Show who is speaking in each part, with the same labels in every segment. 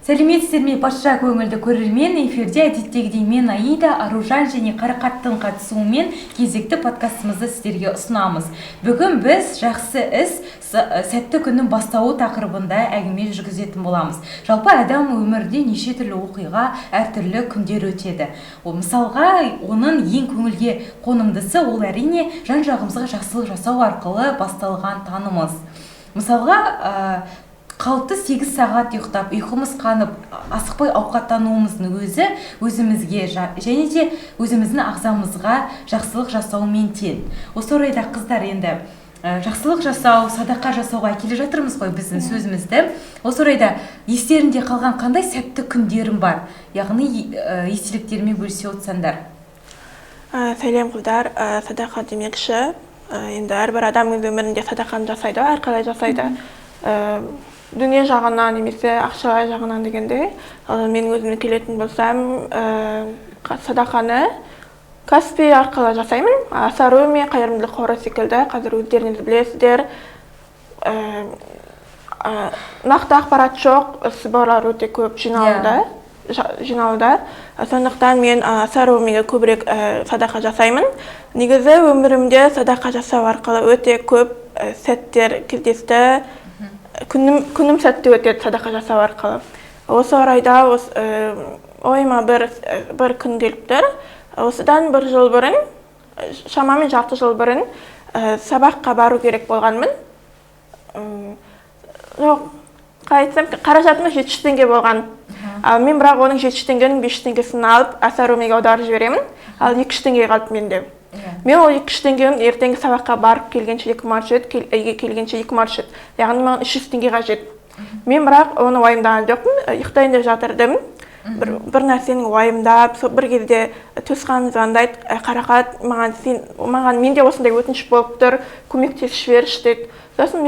Speaker 1: Сәлеметсіздер ме, патша көңілді көрермен, эфирде әдеттегідей мен Аида, Аружан және Қарақаттың қатысуымен кезекті подкастымызды сіздерге ұсынамыз. Бүгін біз жақсы іс, сәтті күннің бастауы тақырыбында әңгіме жүргізетін боламыз. Жалпы адам өмірде неше түрлі оқиға, әртүрлі күндер өтеді. Мысалға, оның ең көңілге қонымдысы ол әрине жан-жағымызға жақсылық жасау арқылы басталған танымыз. Мысалға, қалыпты 8 сағат ұйықтап, ұйқымыз қанып, асықпай ауқаттануымыздың өзі өзімізге және де өзіміздің ағзамызға жақсылық жасаумен тең. Осы орайда қыздар, енді жақсылық жасау, садақа жасауға келе жатырмыз ғой біздің сөзімізді. Осы орайда естерінде қалған қандай сәтті күндерім бар? Яғни естеліктеріме бөлісе отырсаңдар.
Speaker 2: Сәлем қыздар, садақа демекші. Енді әрбір адамның өмірінде садақаны жасайды, әрқалай жасайды. Дүние жағынан немесе ақшалай жағынан дегенде, мен өзіме келетін болсам, садақаны Каспи арқылы жасаймын. Асаруми, қайырымдылық қоры секілді, қазір өздеріңіз білесіздер. Нақты ақпарат жоқ, сыбарлар өте көп жиналуда. Сондықтан мен Асарумиге көбірек садақа жасаймын. Негізі өмірімде садақа жасау арқылы өте көп сәттер кездесті. Күнім сәтті өтеді садақа жасау арқылы. Осы орайда ойыма бір күн келіп тұр. Осыдан бір жыл бұрын, шамамен жарты жыл бұрын сабаққа бару керек болғанмын. Қаражатымыз 700 теңге болған. Мен бірақ оның 700 теңгенің 500 теңгесін алып, Асарумиге аударып жіберемін. Ал 200 теңге қалды менде. Мен ол 200 теңгем ертеңгі сабаққа барып келгенше 2 маршрут, үйге келгенше 2 маршрут. Яғни маған 300 теңге қажет. Мен бірақ оны уайымдаған жоқпын, ұйықтайын деп жатырдым. Бір нәрсенің уайымдап, бір кезде туысқаным звондайды, Қарақат, маған менде осындай өтініш болып тұр, көмектесіп жіберші дейді. Сосын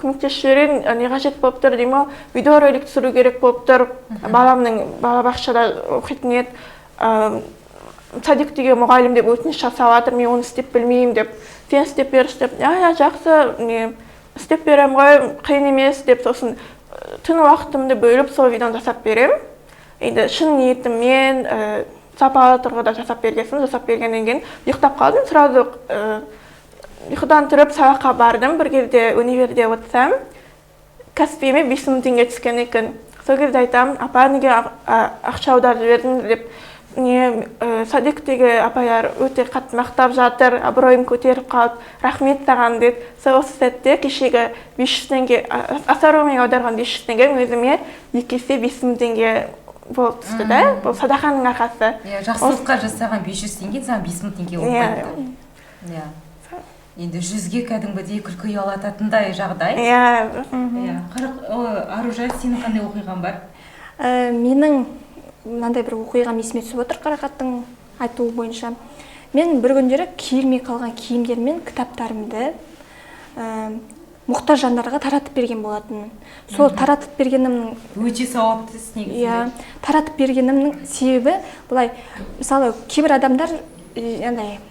Speaker 2: көмектесіп жіберейін, не қажет болып тұр деймін, видеоролик түсіру керек болып тұр. Баламның балабақшада оқитын еді. Садиктегі мұғалім деп өтініш жасап жатыр, мен оны істеп білмеймін деп. Сен істеп берші деп, жақсы, істеп берем ғой, қиын емес деп, сосын түн уақытымды бөліп сол видеоны жасап берем. Енді шын ниетіммен сапалы тұрғыда жасап бергеннен кейін ұйықтап қалдым. Сразу ұйқыдан тұрып сабаққа бардым. Бір кезде универде отырсам, Каспиіме 500 теңге түскен екен. Сол кезде айтамын, апа, неге ақша аударып жібердіңіз деп. Садиктегі апайлар өте қатты мақтап жатыр, абыройым көтеріп қалып, рахмет саған деді. Осы сәтте кешегі 500 теңге, Асарумиге аударған 500 теңге өзіме 2 есе 500 теңге болып түсті да, бұл садақаның арқасы.
Speaker 1: Жақсылыққа жасаған 500 теңге, саған 500 теңге болып қайтты. Енді 100-ге кәдімгідей күлкі ұялататындай жағдай. Аружан, сенің қандай оқиған бар?
Speaker 3: Менің мынандай бір оқиғам есіме түсіп отыр, Қарақаттың айтуы бойынша. Мен бір күндері киілмей қалған киімдермен кітаптарымды мұқтаж жандарға таратып берген болатынмын. Сол таратып бергенімнің
Speaker 1: өте сауапты іс негізінде.
Speaker 3: Таратып бергенімнің себебі былай, мысалы, кейбір адамдар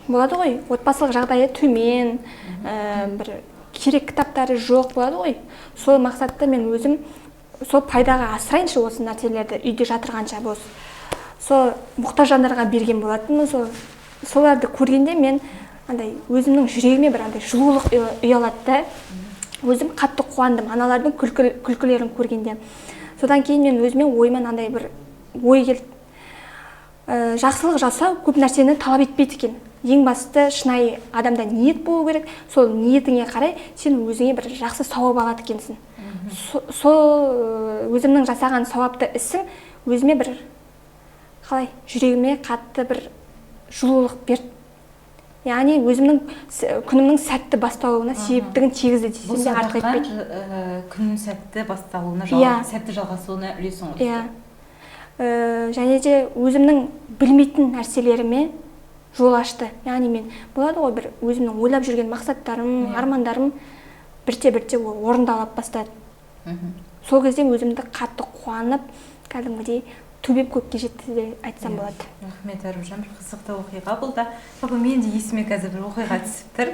Speaker 3: болады ғой, отбасылық жағдайы төмен, бір керек кітаптары жоқ болады ғой. Сол мақсатта мен өзім сол пайдаға асырайыншы осы нәрселерді үйде жатырғанша бос. Сол мұқтаж жандарға берген болатынмын. Соларды көргенде мен өзімнің жүрегіме бір жылулық ұялатты. Өзім қатты қуандым аналардың күлкілерін көргенде. Содан кейін мен өзіме ойыма бір ой келді. Жақсылық жасау көп нәрсені талап етпейді екен. Ең басты шынайы адамда ниет болу керек. Сол ниетіңе қарай сен өзіңе бір жақсы сауап алады екенсің. Сол өзімнің жасаған сауапты ісім өзіме бір жүрегіме қатты бір жылулық берді. Яғни өзімнің күнімнің сәтті басталуына себептігін тигізді десем де артық етпейді.
Speaker 1: Күннің сәтті басталуына, сәтті жалғасуына үлесің ғой.
Speaker 3: Және де өзімнің білмейтін нәрселеріме жол ашты. Яғни мен болады ғой, бір өзімнің ойлап жүрген мақсаттарым, армандарым бірте-бірте орындалып бастады. Сол кезде өзімді қатты қуанып, кәдімгідей төбеп көкке жетті де айтсам болады.
Speaker 1: Рахмет Аружан, бір қызықты оқиға бұл да. Жалпы мен де есіме қазір бір оқиға түсіп тұр.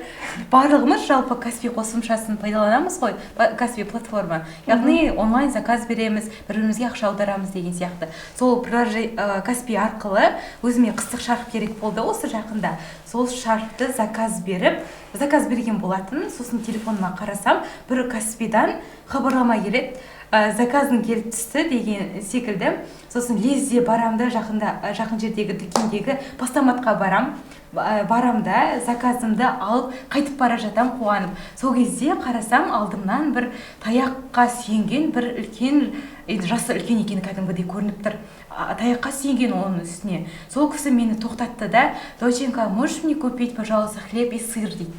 Speaker 1: Барлығымыз жалпы Каспи қосымшасын пайдаланамыз ғой, Каспи платформа. Яғни онлайн заказ береміз, бір-бірімізге ақша аударамыз деген сияқты. Сол Каспи арқылы өзіме қыстық шарф керек болды осы жақында. Сол шарфты заказ берген болатын. Сосын телефоныма қарасам, бір Каспидан хабарлама келеді. Заказың келіп түсті деген секілді. Сосын лезде барамда жақын жердегі дүкендегі постаматқа барам да заказымды алып қайтып бара жатам қуанып. Сол кезде қарасам алдымнан бір таяққа сүйенген бір үлкен, жасы үлкен екені кәдімгідей көрініп тұр. Таяққа сүйенген оның үстіне. Сол кісі мені тоқтатты да: «Доченька, можешь мне купить, пожалуйста, хлеб и сыр?» дейді.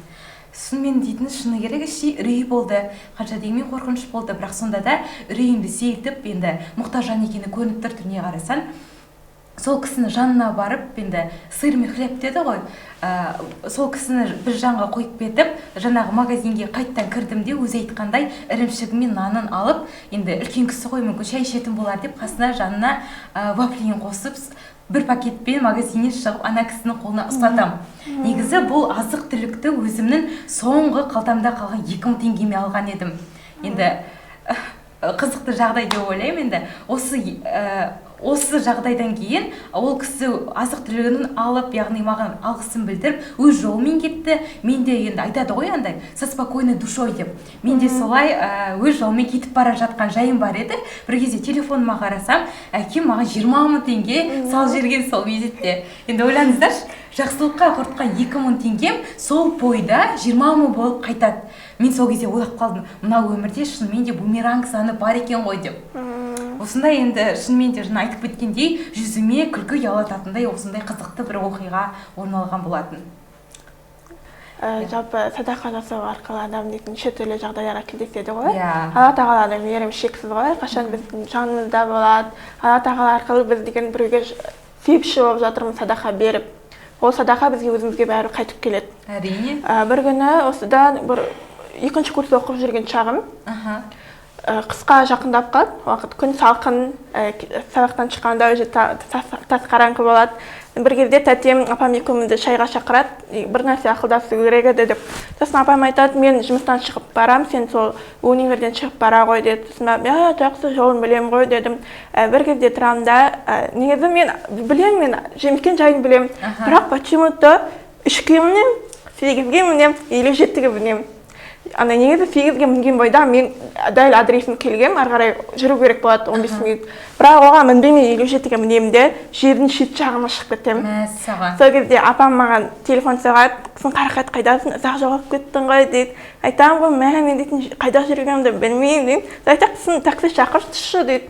Speaker 1: Мен дейтін шыны керек іштей үрей болды, қанша дегенмен қорқыныш болды, бірақ сонда да үрейімді сейілтіп, енді мұқтаж жан екені көрініп тұр түріне қарасан. Сол кісіні жанына барып, енді сыр мен хлеб деді ғой, сол кісіні бір жанға қойып кетіп, жаңағы магазинге қайттан кірдім де, өзі айтқандай ірімшігімен нанын алып, енді үлкен кісі ғой, мүмкін шай ішетін болар деп, қасына жанына вафлиін қосып, бір пакетпен магазиннен шығып, ана кісінің қолына ұстатам. Негізі бұл азық түлікті өзімнің соңғы қалтамда қалған 2000 теңгеме алған едім. Енді қызықты жағдай деп ойлаймын. Енді осы жағдайдан кейін ол кісі азық түлігін алып, яғни маған алғысын білдіріп, өз жолымен кетті. Мен де енді айтады ғой андай, со спокойной душой деп. Мен де солай өз жолымен кетіп бара жатқан жайым бар еді. Bir кезде телефоныма қарасам, әкем маған 20 000 теңге салып жіберген сол визитте. Енді ойлаңыздаршы, жақсылыққа құртқан 2000 теңгем сол бойда 20 000 болып қайтады. Мен сол кезде ойлап қалдым, мына өмірде шынымен де бумеранг заңы бар екен ғой деп. Осындай енді шынымен де жаңа айтып кеткендей, жүзіме күлкі ұялататындай осындай қызықты бір оқиға орын алған болатын.
Speaker 2: Жалпы садақа жасау арқылы адам дейтін неше түрлі жағдайларға кездеседі ғой. Алла тағаланың мейірімі шексіз ғой, қашан біздің жанымызда болады. Алла тағала арқылы біз деген біреуге себепші болып жатырмыз садақа беріп. Ол садақа бізге өзімізге бәрі қайтып келеді.
Speaker 1: Әрине.
Speaker 2: Бір күні осыдан бір екінші курста оқып жүрген шағым, қысқа жақындап қалды. Уақыт күн салқын, сабақтан шыққанда уже тас қараңғы болады. Бір кезде тәтем апам екеумізді шайға шақырады, бір нәрсе ақылдасу керек еді деп. Сосын апам айтады, мен жұмыстан шығып барам, сен сол универден шығып бара ғой деді. Сосын жақсы, жолын білем ғой дедім. Бір кезде тұрамда, негізі мен білем, мен жемкен жайын білем, бірақ почему-то 3-ге мінем, 8-ге мінем, 57-ге мінем. Ана негізі 8-ге мінген бойда мен дәл адресін келгем, ары қарай жүру керек болады 15 минут. Бірақ оған мінбеймін, 57-ге мінемін де жердің шет жағына шығып кетем. Сол кезде апам маған телефон соғады, сен қарақат қайдасың, ұзақ жоғалып кеттің ғой дейді. Айтамын ғой, мен дейтін қайда жүргенімді білмеймін деймін. Айтады, сен такси шақыршы дейді.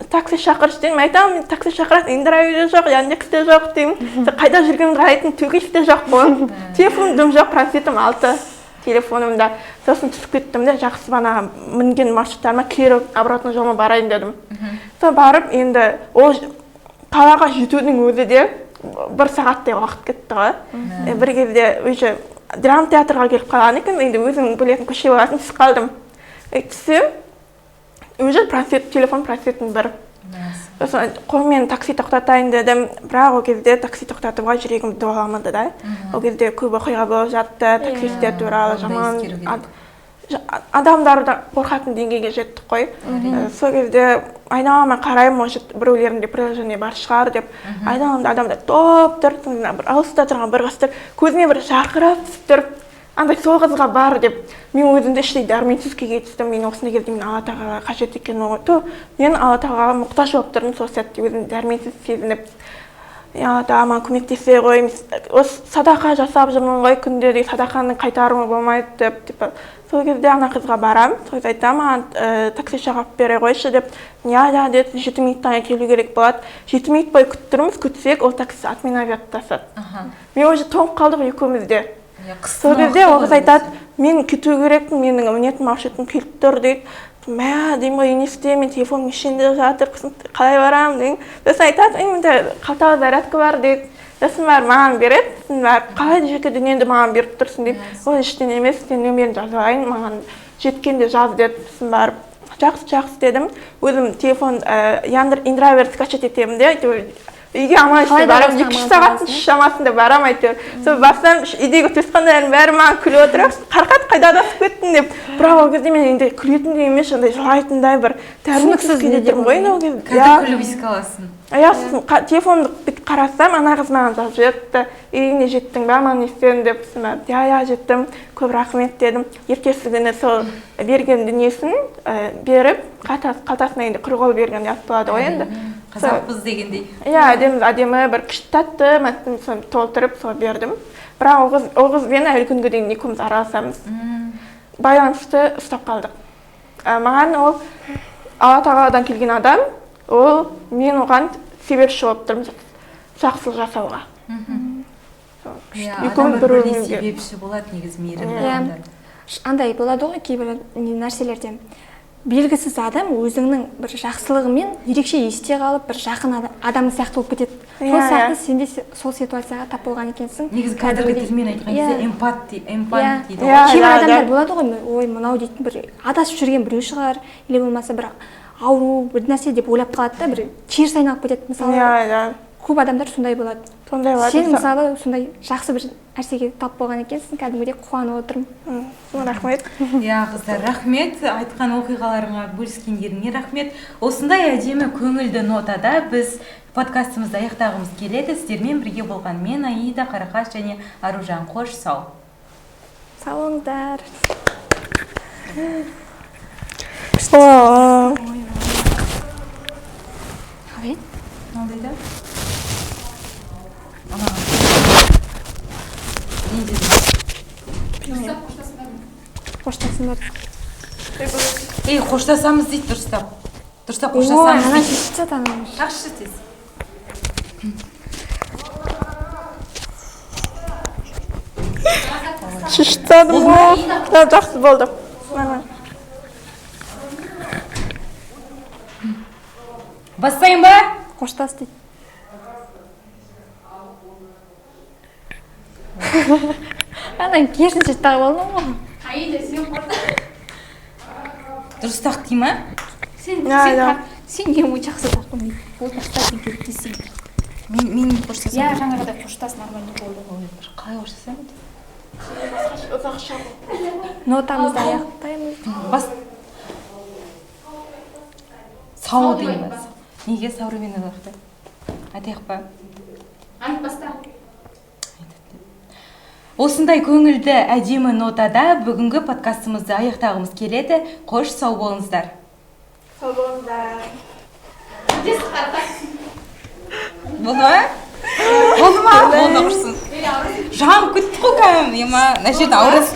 Speaker 2: Такси шақыршы деймін. Айтамын, такси шақырады, индравиде жоқ, Яндексте жоқ деймін. Қайда жүргенімді қарайтын Тугиште жоқ қой. Телефоным жоқ, проситім 6 телефонымда. Сосын түсіп кеттім де, жақсы бана мінген маршруттарыма кері обратно жолыма барайын дедім. Сол барып, енді ол қалаға жетудің өзі де 1 сағаттай уақыт кетті ғой. Бір кезде уже драма театрға келіп қалған екен, енді өзім білетін көше боласын түсіп қалдым. Түсем, уже телефон просетін бір. Сосын қолмен такси тоқтатайын дедім, бірақ ол кезде такси тоқтатуға жүрегім дуаламады да. Ол кезде көп оқиға болып жатты, таксистер туралы жаман адамдарды қорқатын деңгейге жеттік қой. Сол кезде айналама қараймын, может біреулерінде приложение бар шығар деп. Айналамда адамдар топ тұр, бір алыста тұрған бір қыз тұр, көзіме бір жарқырап түсіп тұр. Андай сол қызға бар деп, мен өзімді іштей дәрменсіз күйге түстім. Мен осындай кезде мен Алла тағалаға қажет екен ғой. Мен Алла тағалаға мұқтаж болып тұрдым сол сәтте, өзімді дәрменсіз сезініп. Алла тағала көмектесе ғой, осы садақа жасап жүрмін ғой, күнде де садақаны қайтаруы болмайды деп. Сол кезде ана қызға барам, сол кезде айтамын, такси шақырып бере қойшы деп. Я деді, 7 минуттан келу керек болады. 7 минут бойы күттірміз, күтсек, ол такси атымен авиаттасады. Мен уже тоңып қалдық екеумізде. Сол кезде ол қыз айтады, мен кету керекпін, менің мінетін маршрутым келіп тұр дейді. Мә, деймін ғой, енесте, мен телефонның ішінде жатыр, қалай барам деймін. Сосын айтады, менде қалталы зарядка бар дейді. Сосын бәрі маған береді, сосын бәрі қалай жеке дүниеңді маған беріп тұрсың дейді. Ол ештеңе емес, сен нөмірін жазайын, маған жеткенде жаз деді. Сосын барып жақсы дедім. Өзім телефон интроверт скачать етемін де, үйге аман іште барам, 2 сағаттың шамасында барам әйтеуір. Сол барсам, үйдегі туысқандардың бәрі маған күліп отырып, Қарақат қайда адасып кеттің деп. Бірақ ол кезде мен енді күлетіндей емес, ондай жылайтындай бір тәрбиесіз кетемін ғой ол кезде.
Speaker 1: Қазір күліп еске аласың.
Speaker 2: Телефонды қарасам, ана қыз маған жазып жіберіпті. Үйіңе жеттің ба, аман есен деп. Я, жеттім, көп рахмет дедім. Ертесі күні сол берген дүниесін беріп, қалтасына енді құр қол берген жазып болады ғой енді.
Speaker 1: Қазақпыз дегендей.
Speaker 2: Әдемі бір күшті татты, мәтін толтырып сол бердім. Бірақ ол қызбен әлі күнге дейін екеуміз араласамыз. Байланысты ұстап қалдық. Маған ол Алла тағаладан келген адам, ол мен оған себепші болып тұрмын жақсылық жасауға.
Speaker 1: Адам біріне себепші болады негізі мейірімді адамдар.
Speaker 3: Андай болады ғой кейбір нәрселерде. Белгісіз адам өзіңнің бір жақсылығымен ерекше есте қалып, бір жақын адам сияқты болып кетеді. Сол сияқты сен де сол ситуацияға тап болған екенсің.
Speaker 1: Негізі қазіргі тілмен айтқан кезде эмпат дейді.
Speaker 3: Кейбір адамдар болады ғой, ой, мынау дейтін бір адасып жүрген біреу шығар, или болмаса бір ауру, бір нәрсе деп ойлап қалады да, бір теріс айналып кетеді. Мысалы, көп адамдар сондай болады. Сен мысалы сондай жақсы бір нәрсеге тап болған екенсің, кәдімгідей қуанып отырмын.
Speaker 2: Рахмет.
Speaker 1: Қыздар, рахмет. Айтқан оқиғаларыңа, бөліскендеріңе рахмет. Осындай әдемі көңілді нотада біз подкастымызды аяқтағымыз келеді. Сіздермен бірге болған мен Аида, Қарақат және Аружан. Қош сау.
Speaker 3: Сау болыңыздар.
Speaker 1: Aldıydı. Ne dedin?
Speaker 3: Қоштасыңдар.
Speaker 1: Қоштасамыз дейді дұрыстап. Дұрыстап қоштасамыз дейді.
Speaker 3: Шешті таным.
Speaker 1: Жақсы тез.
Speaker 2: Шыштадым ғой. Жақсы болды.
Speaker 1: Бастайын ба?
Speaker 3: Қоштас дейді. Анан керісінше тағы болдың ғой.
Speaker 4: Аида, сен қорда.
Speaker 1: Дұрыстақ дей ма?
Speaker 3: Сен ең жақсы тақтың. Ол қоштасын керек дейсің.
Speaker 1: Мен қоштасам.
Speaker 4: Я жаңағыдай қоштас нормально болды ғой.
Speaker 1: Қалай қоштасам?
Speaker 3: Нотамызды аяқтаймыз.
Speaker 1: Сау дейміз. Неге современный уақытта? Айтайық па?
Speaker 4: Айт баста.
Speaker 1: Осындай көңілді әдемі нотада бүгінгі подкастымызды аяқтағымыз келеді. Қош сау болыңыздар.
Speaker 2: Сау болыңыздар.
Speaker 1: Болды ма? Болды ма? Болды құрсын. Жан күтті ғой кәдімгі. Мына жерде аурасы.